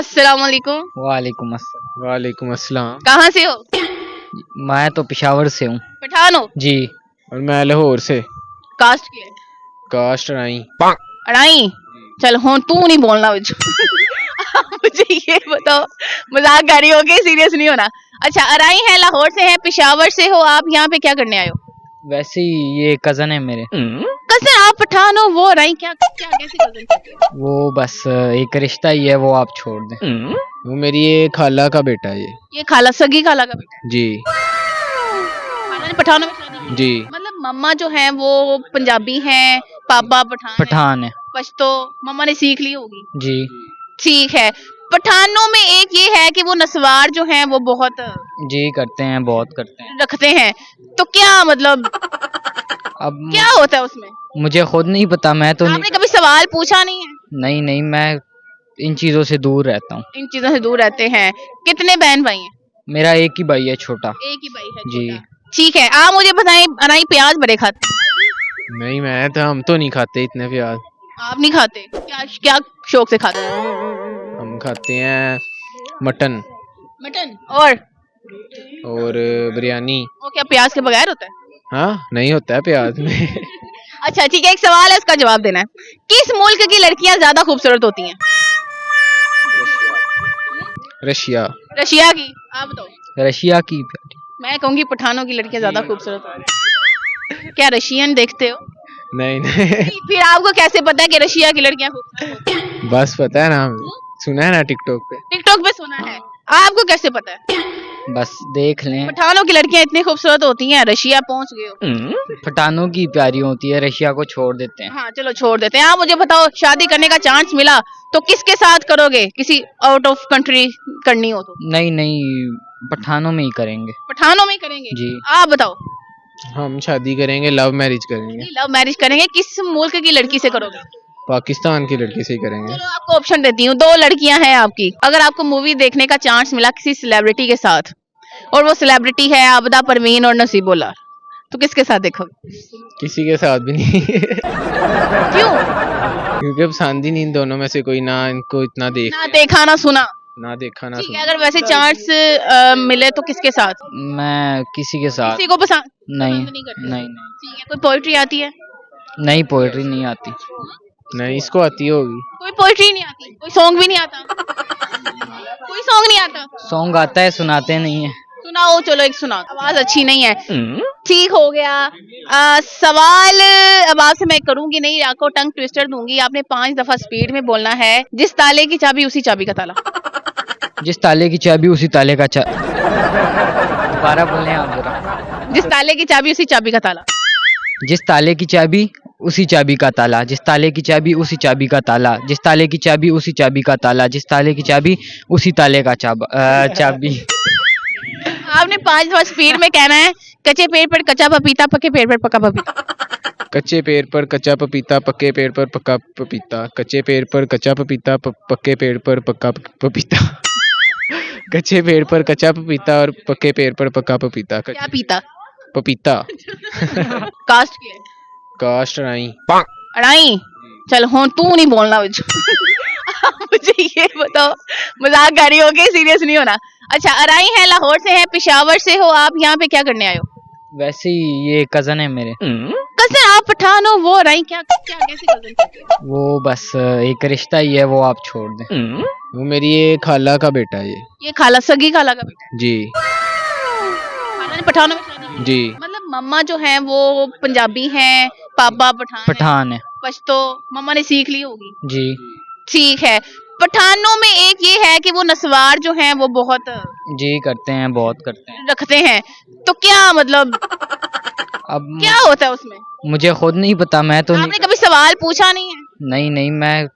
अस्सलाम वालेकुम। वालेकुम अस्सलाम। वालेकुम अस्सलाम। कहाँ से हो? मैं तो पेशावर से हूँ पठान हो? जी। और मैं लाहौर से। कास्ट की है? कास्ट राई। अड़ाई। चल हो तू नहीं बोलना मुझे। मुझे ये बताओ, मजाक कर रही हो के सीरियस नहीं होना। अच्छा, अराई है, लाहौर से है, पेशावर से हो, आप यहाँ पे क्या करने आए हो? वैसे ही ये कजन है मेरे, कजन? आप पठान हो, वो अराई क्या क्या कैसे कजन कहते हो? वो बस एक रिश्ता ही है, वो आप छोड़ दें। वो मेरी ये खाला का बेटा है ये खाला, सगी खाला का बेटा जी। है? खाला ने पठानों में शादी की? जी। मतलब मम्मा जो है वो पंजाबी हैं, पापा पठान है पश्तो मम्मा ने सीख ली होगी। जी। ठीक है। पठानों में एक ये है कि वो नस्वार जो हैं वो बहुत जी करते हैं, बहुत करते हैं। रखते हैं, तो क्या मतलब अब क्या होता है उसमें? मुझे खुद नहीं पता, मैं तो आपने कभी सवाल पूछा नहीं है? नहीं नहीं, मैं इन चीजों से दूर रहता हूँ। इन चीजों से दूर रहते हैं। कितने बहन भाई हैं? मेरा एक ही भाई है, छोटा। एक ही भाई है जी। छोटा। ठीक है, आप मुझे बताएं, अनाई प्याज बड़े खाते हैं? नहीं, हम तो नहीं खाते इतने प्याज। आप नहीं खाते? क्या क्या शौक से खाते हैं? हम खाते हैं मटन मटन और बिरयानी। वो क्या प्याज के बगैर होता है? हाँ, नहीं होता है प्याज में। अच्छा ठीक है, एक सवाल है, उसका जवाब देना है। किस मुल्क की लड़कियां ज्यादा खूबसूरत होती हैं? रशिया। रशिया की? आप बताओ। रशिया की। मैं कहूंगी पठानों की लड़कियां ज्यादा खूबसूरत होती हैं। क्या रशियन देखते हो? नहीं नहीं, फिर आपको कैसे पता है कि रशिया की लड़कियां खूबसूरत होती हैं? बस पता है ना, हमें सुना है ना टिकटॉक पे। टिकटॉक पे सुना है, आपको कैसे पता है? बस देख लें, पठानों की लड़कियां इतनी खूबसूरत होती हैं, रशिया पहुंच गए हो। पठानों की प्यारी होती है, रशिया को छोड़ देते हैं। हाँ चलो छोड़ देते हैं। आप मुझे बताओ, शादी करने का चांस मिला तो किसके साथ करोगे? किसी आउट ऑफ कंट्री करनी हो तो? नहीं नहीं, पठानों में ही करेंगे। पठानों में करेंगे जी। आप बताओ। हम शादी करेंगे, लव मैरिज करेंगे। लव मैरिज करेंगे? किस मुल्क की लड़की से करोगे? पाकिस्तान की लड़की से ही करेंगे। चलो आपको ऑप्शन देती हूँ, दो लड़कियां हैं आपकी। अगर आपको मूवी देखने का चांस मिला किसी सेलिब्रिटी के साथ, और वो सेलिब्रिटी है आबदा परवीन और नसीबुल्लाह, तो किसके साथ देखोगे? किसी के साथ भी नहीं। क्यों? क्योंकि पसंद ही नहीं इन दोनों में से कोई, ना इनको इतना ना देखा ना सुना। ना देखा ना ठीक है, सुना। अगर वैसे चांस मिले तो किसके साथ? मैं किसी के साथ किसी को पसंद नहीं नहीं करते? नहीं ठीक है, कोई पोइट्री आती है? नहीं, पोएट्री नहीं आती। नहीं, इसको आती होगी। कोई पोइट्री नहीं आती? कोई सॉन्ग भी नहीं आता? कोई सॉन्ग नहीं आता? सॉन्ग आता है, सुनाते नहीं है। सुनाओ, चलो एक सुनाओ। आवाज अच्छी नहीं है। ठीक हो गया। सवाल अब आपसे मैं करूंगी नहीं, आपको टंग ट्विस्टर दूंगी। आपने 5 दफा स्पीड में बोलना है। जिस ताले की चाबी उसी चाबी का ताला। जिस ताले की चाबी उसी ताले का दोबारा बोलें आप जरा। जिस ताले की चाबी उसी चाबी का ताला। जिस ताले की चाबी उसी चाबी का ताला, जिस ताले की चाबी उसी चाबी का ताला, जिस ताले की चाबी उसी चाबी का ताला, जिस ताले की चाबी उसी ताले का चाबी। आपने 5 दफा स्पीड में कहना है। कच्चे पेड़ पर कच्चा पपीता, पक्के पेड़ पर पक्का पपीता। कच्चे पेड़ पर कच्चा पपीता, पक्के पेड़ पर पक्का पपीता। कच्चे पेड़ पर कच्चा पपीता, पक्के पेड़ पर पक्का पपीता। कच्चे पेड़ पर कच्चा पपीता और पक्के पेड़ पर पक्का पपीता। क्या पीता? पपीता। कास्ट की है? कास्ट राई। अड़ाई। चल हो तू नहीं बोलना मुझे। मुझे ये बताओ, मजाक कर रही हो के सीरियस नहीं होना। अच्छा, अराई है, लाहौर से है, पेशावर से हो, आप यहाँ पे क्या करने आए हो? वैसे ही ये कजन है मेरे, कजन? आप पठान हो, वो अराई क्या क्या कैसे कजन कहते हो? वो बस एक रिश्ता ही है, वो आप छोड़ दें। वो मेरी ये खाला का बेटा है ये खाला, सगी खाला का बेटा है? जी। खाला ने पठानों में शादी की? जी। मतलब मम्मा जो है वो पंजाबी हैं, पापा पठान है पश्तो मम्मा ने सीख ली होगी। जी। ठीक है। पठानों में एक ये है कि वो नस्वार जो हैं वो बहुत जी करते हैं, बहुत करते हैं। रखते हैं, तो क्या मतलब अब क्या होता है उसमें? मुझे खुद नहीं पता, मैं तो आपने कभी सवाल पूछा नहीं है? नहीं नहीं, मैं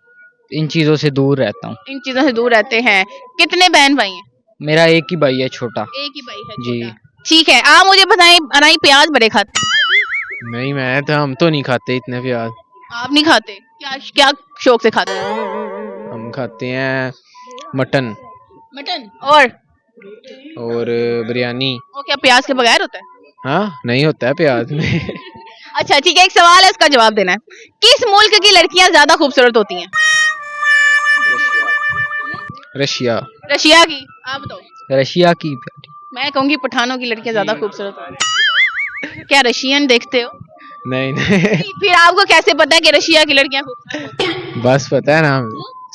इन चीजों से दूर रहता हूँ। इन चीजों से दूर रहते हैं। कितने बहन भाई हैं? मेरा एक ही भाई है, छोटा। एक ही भाई है जी। छोटा। ठीक है, आप मुझे बताएं, अनाई प्याज बड़े खाते हैं? नहीं, हम तो नहीं खाते इतने प्याज। आप नहीं खाते? क्या क्या शौक से खाते हैं? हम खाते हैं मटन मटन और बिरयानी। वो क्या प्याज के बगैर होता है? हाँ, नहीं होता है प्याज में। अच्छा ठीक है, एक सवाल है, उसका जवाब देना है। किस मुल्क की लड़कियां ज्यादा खूबसूरत होती हैं? रशिया। रशिया की, आप बताओ। रशिया की प्यारी। मैं कहूंगी पठानों की लड़कियां ज्यादा खूबसूरत होती हैं। क्या रशियन देखते हो? नहीं नहीं फिर आपको कैसे पता है कि रशिया की लड़कियां खूबसूरत होती हैं? बस पता है ना,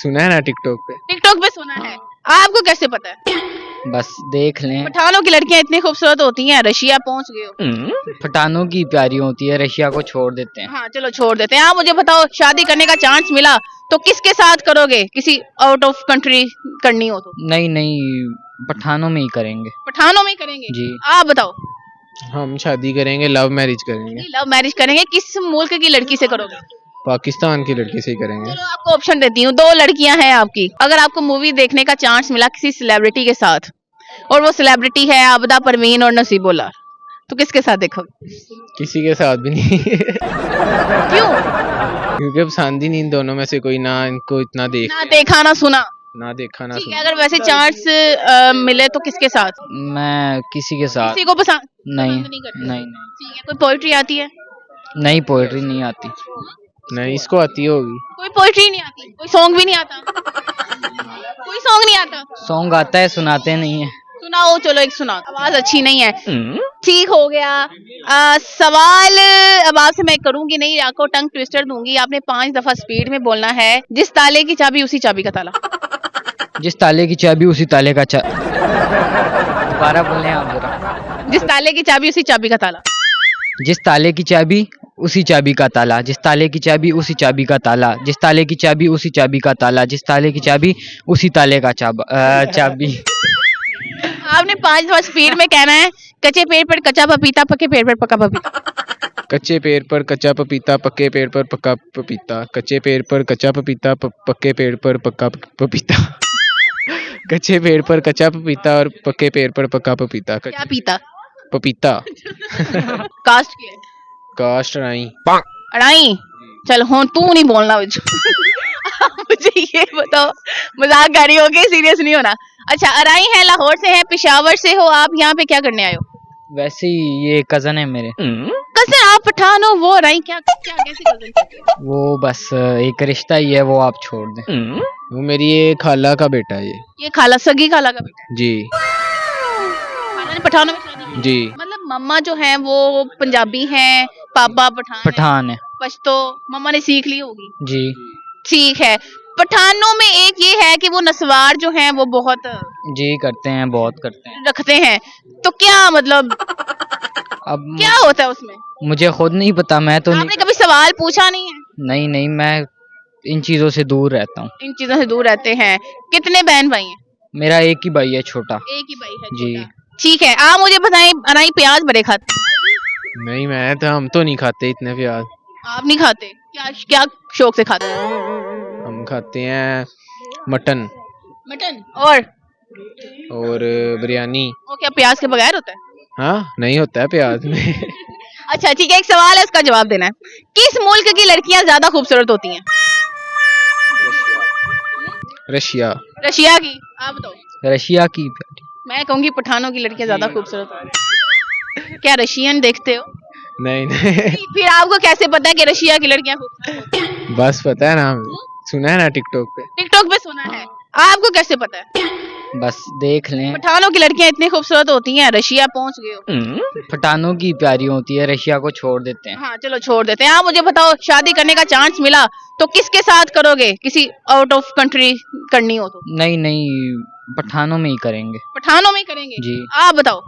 सुना है ना टिकटॉक पे। टिकटॉक पे सुना है, आपको कैसे पता है? बस देख लें। पठानों की लड़कियां इतनी खूबसूरत होती हैं, रशिया पहुंच गए हो। पठानों की प्यारी होती है, रशिया को छोड़ देते हैं। हाँ चलो छोड़ देते हैं। आप मुझे बताओ, शादी करने का चांस मिला तो किसके साथ करोगे? किसी आउट ऑफ कंट्री करनी हो तो? नहीं नहीं, पठानों में ही करेंगे। पठानों में करेंगे जी। आप बताओ। हम शादी करेंगे, लव मैरिज करेंगे। लव मैरिज करेंगे, किस मुल्क की लड़की से करोगे? पाकिस्तान की लड़की से ही करेंगे। चलो आपको ऑप्शन देती हूँ, दो लड़कियां हैं आपकी। अगर आपको मूवी देखने का चांस मिला किसी सेलिब्रिटी के साथ, और वो सेलिब्रिटी है आबदा परवीन और नसीबुल्लाह, तो किसके साथ देखोगे? किसी के साथ भी नहीं क्यों? क्योंकि पसंद ही नहीं इन दोनों में से कोई, ना इनको इतना ना देखा ना सुना। ना देखा ना ठीक है, सुना। अगर वैसे चांस मिले तो किसके साथ? मैं किसी के साथ किसी को पसंद नहीं पसंद नहीं करते? नहीं ठीक है, कोई पोइट्री आती है? नहीं, पोएट्री नहीं आती। नहीं, इसको आती होगी। कोई पोइट्री नहीं आती? कोई सॉन्ग भी नहीं आता? कोई सॉन्ग नहीं आता? सॉन्ग आता है, सुनाते नहीं है। सुनाओ, चलो एक सुना। आवाज अच्छी नहीं है। ठीक हो गया। सवाल अब आपसे मैं करूंगी नहीं, आपको टंग ट्विस्टर दूंगी। आपने 5 दफा स्पीड में बोलना है। जिस ताले की चाबी उसी चाबी का ताला। जिस ताले की चाबी उसी ताले का दोबारा बोलें आप जरा। जिस ताले की चाबी उसी चाबी का ताला। जिस ताले की चाबी उसी चाबी का ताला। जिस ताले की चाबी उसी चाबी का ताला। जिस ताले की चाबी उसी चाबी का ताला। जिस ताले की चाबी उसी ताले का चाबी। आपने 5 दफा स्पीड में कहना है। कच्चे पेड़ पर कच्चा पपीता, पक्के पेड़ पर पक्का पपीता। कच्चे पेड़ पर कच्चा पपीता, पक्के पेड़ पर पक्का पपीता। कच्चे पेड़ पर कच्चा पपीता, पक्के पेड़ पर पक्का पपीता। कच्चे पेड़ पर कच्चा पपीता और पक्के पेड़ पर पक्का पपीता। क्या पीता? पपीता। कास्ट क्या है? कास्ट राई। अड़ाई। चल हो, तू नहीं बोलना मुझे। मुझे ये बताओ, मजाक कर रही हो कि सीरियस नहीं होना? अच्छा, अराई है, लाहौर से है, पेशावर से हो आप, यहाँ पे क्या करने आए हो? वैसे ही ये कजन है मेरे। कजन? आप पठान हो, वो अराई क्या क्या कैसी कजन? वो बस एक रिश्ता ही है, वो आप छोड़ दें। वो मेरी ये खाला का बेटा है। ये खाला, सगी खाला का बेटा है? जी खाला ने पठानों में शादी की? जी। मतलब मम्मा जो है वो पंजाबी हैं, पापा पठान है। पश्तो मम्मा ने सीख ली होगी। जी ठीक है। पठानों में एक ये है कि वो नस्वार जो हैं वो बहुत जी करते हैं, बहुत करते हैं। रखते हैं, तो क्या मतलब अब क्या होता है उसमें? मुझे खुद नहीं पता, मैं तो आपने कभी सवाल पूछा नहीं है? नहीं नहीं, मैं इन चीजों से दूर रहता हूँ। इन चीजों से दूर रहते हैं। कितने बहन भाई हैं? मेरा एक ही भाई है, छोटा। एक ही भाई है जी। छोटा। ठीक है, आप मुझे बताएं, अनाई प्याज बड़े खाते हैं? नहीं, हम तो नहीं खाते इतने प्याज। आप नहीं खाते? क्या क्या शौक से खाते हैं? हम खाते हैं मटन मटन और बिरयानी। वो क्या प्याज के बगैर होता है? हाँ, नहीं होता है प्याज में। अच्छा ठीक है, एक सवाल है, उसका जवाब देना है। किस मुल्क की लड़कियां ज्यादा खूबसूरत होती हैं? रशिया। रशिया की, आप बताओ। रशिया की प्यारी। मैं कहूंगी पठानों की लड़कियां ज्यादा खूबसूरत होती हैं। क्या रशियन देखते हो? नहीं नहीं फिर आपको कैसे पता है कि रशिया की लड़कियां खूबसूरत होती हैं? बस पता है ना, सुना है ना टिकटॉक पे। टिकटॉक पे सुना है, आपको कैसे पता है? बस देख लें। पठानों की लड़कियां इतनी खूबसूरत होती हैं, रशिया पहुंच गए हो। पठानों की प्यारी होती है, रशिया को छोड़ देते हैं। हाँ चलो छोड़ देते हैं। आप मुझे बताओ, शादी करने का चांस मिला तो किसके साथ करोगे? किसी आउट ऑफ कंट्री करनी हो तो? नहीं नहीं, पठानों में ही करेंगे। पठानों में करेंगे जी। आप बताओ।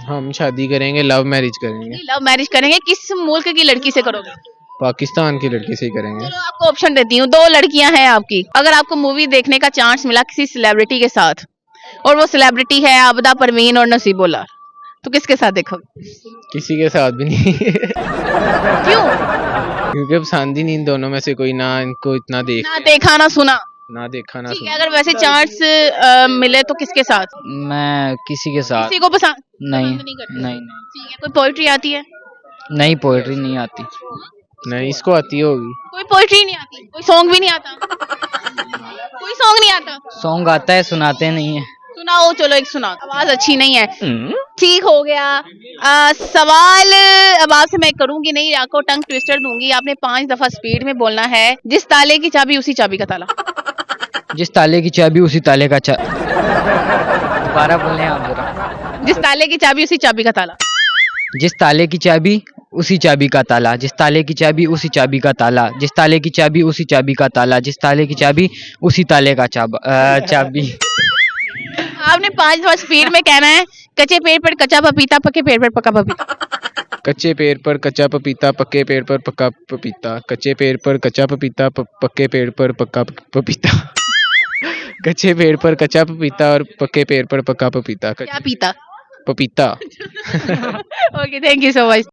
हम शादी करेंगे, लव मैरिज करेंगे। लव मैरिज करेंगे, किस मुल्क की लड़की से करोगे? पाकिस्तान की लड़की से ही करेंगे। चलो आपको ऑप्शन देती हूँ, दो लड़कियां हैं आपकी। अगर आपको मूवी देखने का चांस मिला किसी सेलिब्रिटी के साथ, और वो सेलिब्रिटी है आबदा परवीन और नसीबुल्लाह, तो किसके साथ देखोगे? किसी के साथ भी नहीं। क्यों? क्योंकि पसंद ही नहीं इन दोनों में से कोई, ना इनको इतना ना देखा ना सुना। ना देखा ना ठीक है, सुना। अगर वैसे चांस मिले तो किसके साथ? मैं किसी के साथ किसी को पसंद नहीं नहीं करते? नहीं ठीक है, कोई पोइट्री आती है? नहीं, पोएट्री नहीं आती। नहीं, इसको आती होगी। कोई पोइट्री नहीं आती? कोई सॉन्ग भी नहीं आता? कोई सॉन्ग नहीं आता? सॉन्ग आता है, सुनाते नहीं है। सुनाओ, चलो एक सुना। आवाज अच्छी नहीं है। ठीक हो गया। सवाल अब आपसे मैं करूंगी नहीं, आपको टंग ट्विस्टर दूंगी। आपने 5 दफा स्पीड में बोलना है। जिस ताले की चाबी उसी चाबी का ताला। जिस ताले की चाबी उसी ताले का दोबारा बोलने हैं आप जरा। जिस ताले की चाबी उसी चाबी का ताला। जिस ताले की चाबी उसी चाबी का ताला, जिस ताले की चाबी उसी चाबी का ताला, जिस ताले की चाबी उसी चाबी का ताला, जिस ताले की चाबी उसी ताले का चाबी। आपने 5 दफा स्पीड में कहना है। कच्चे पेड़ पर कच्चा पपीता, पक्के पेड़ पर पक्का पपीता। कच्चे पेड़ पर कच्चा पपीता, पक्के पेड़ पर पक्का पपीता। कच्चे पेड़ पर कच्चा पपीता, पक्के पेड़ पर पक्का पपीता। कच्चे पेड़ पर कच्चा पपीता और पक्के पेड़ पर पक्का पपीता। क्या पीता? पपीता। Okay, thank you so much.